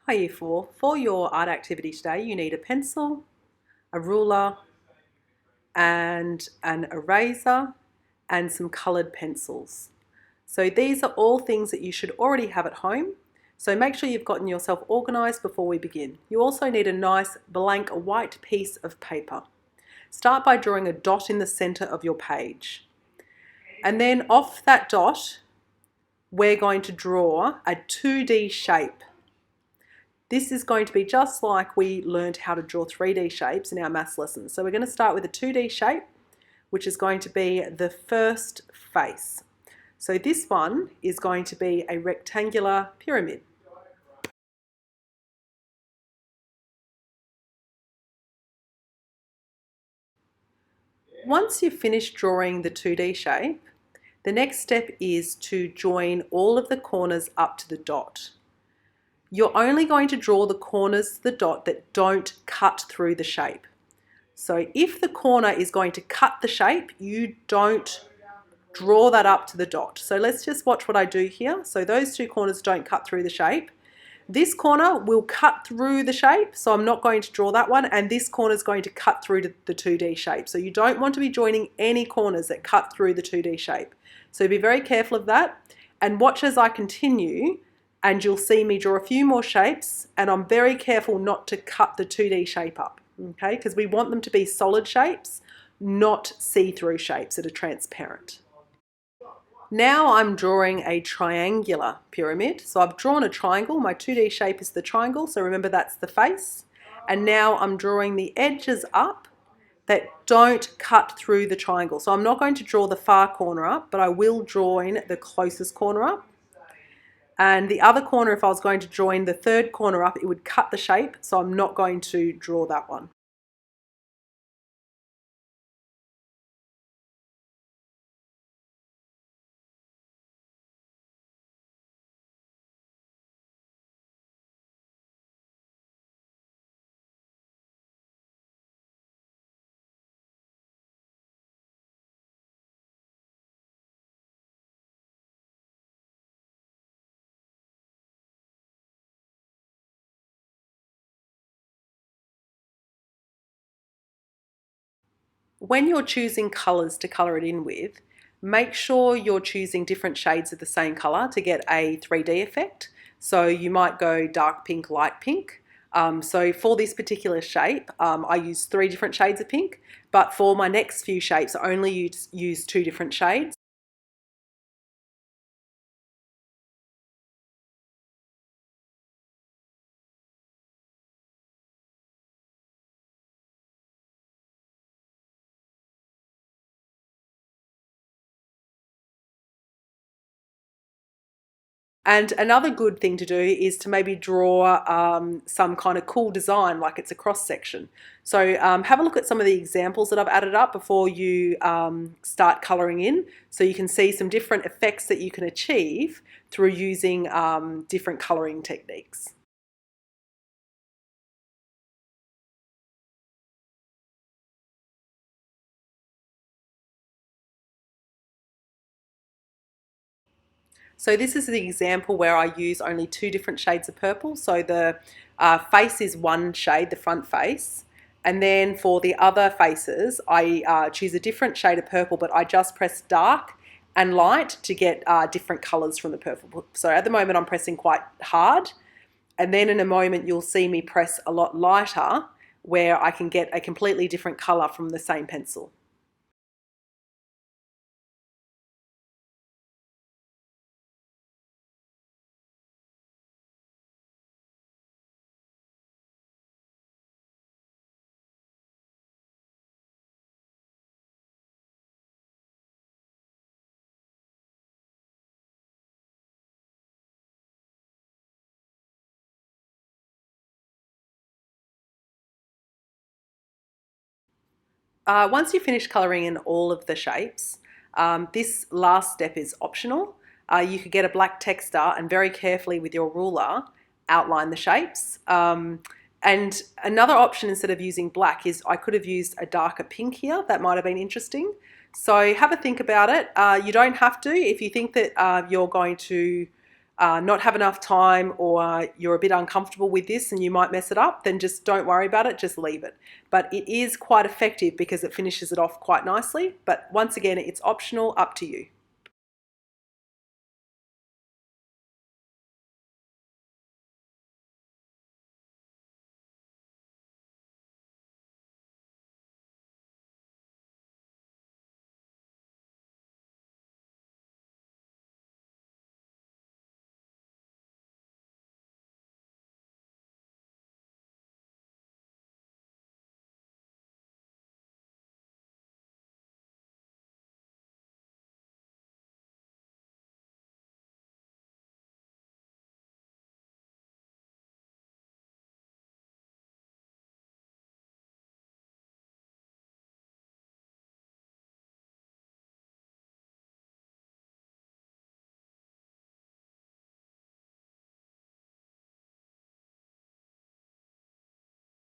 Hi Year 4. For your art activity today, you need a pencil, a ruler, and an eraser, and some coloured pencils. So these are all things that you should already have at home. So make sure you've gotten yourself organised before we begin. You also need a nice blank white piece of paper. Start by drawing a dot in the centre of your page. And then off that dot, we're going to draw a 2D shape. This is going to be just like we learned how to draw 3D shapes in our maths lessons. So we're going to start with a 2D shape, which is going to be the first face. So this one is going to be a rectangular pyramid. Once you've finished drawing the 2D shape, the next step is to join all of the corners up to the dot. You're only going to draw the corners to the dot that don't cut through the shape. So if the corner is going to cut the shape, you don't draw that up to the dot. So let's just watch what I do here. So those two corners don't cut through the shape. This corner will cut through the shape, so I'm not going to draw that one, and this corner is going to cut through to the 2D shape. So you don't want to be joining any corners that cut through the 2D shape. So be very careful of that, and watch as I continue, and you'll see me draw a few more shapes, and I'm very careful not to cut the 2D shape up, okay? Because we want them to be solid shapes, not see-through shapes that are transparent. Now I'm drawing a triangular pyramid. So I've drawn a triangle. My 2D shape is the triangle, so remember that's the face. And now I'm drawing the edges up that don't cut through the triangle. So I'm not going to draw the far corner up, but I will join the closest corner up. And the other corner, if I was going to join the third corner up, it would cut the shape, so I'm not going to draw that one. When you're choosing colours to colour it in with, make sure you're choosing different shades of the same colour to get a 3D effect. So you might go dark pink, light pink. So for this particular shape, I use 3 different shades of pink, but for my next few shapes, I only use 2 different shades. And another good thing to do is to maybe draw some kind of cool design, like it's a cross section. So have a look at some of the examples that I've added up before you start colouring in, so you can see some different effects that you can achieve through using different colouring techniques. So this is the example where I use only 2 different shades of purple. So the face is one shade, the front face. And then for the other faces, I choose a different shade of purple, but I just press dark and light to get different colours from the purple. So at the moment I'm pressing quite hard. And then in a moment you'll see me press a lot lighter, where I can get a completely different colour from the same pencil. Once you finish colouring in all of the shapes, this last step is optional. You could get a black texter and very carefully with your ruler outline the shapes. And another option instead of using black is I could have used a darker pink here. That might have been interesting. So have a think about it. You don't have to. If you think that you're going to not have enough time, or you're a bit uncomfortable with this and you might mess it up, then just don't worry about it, just leave it. But it is quite effective because it finishes it off quite nicely. But once again, it's optional, up to you.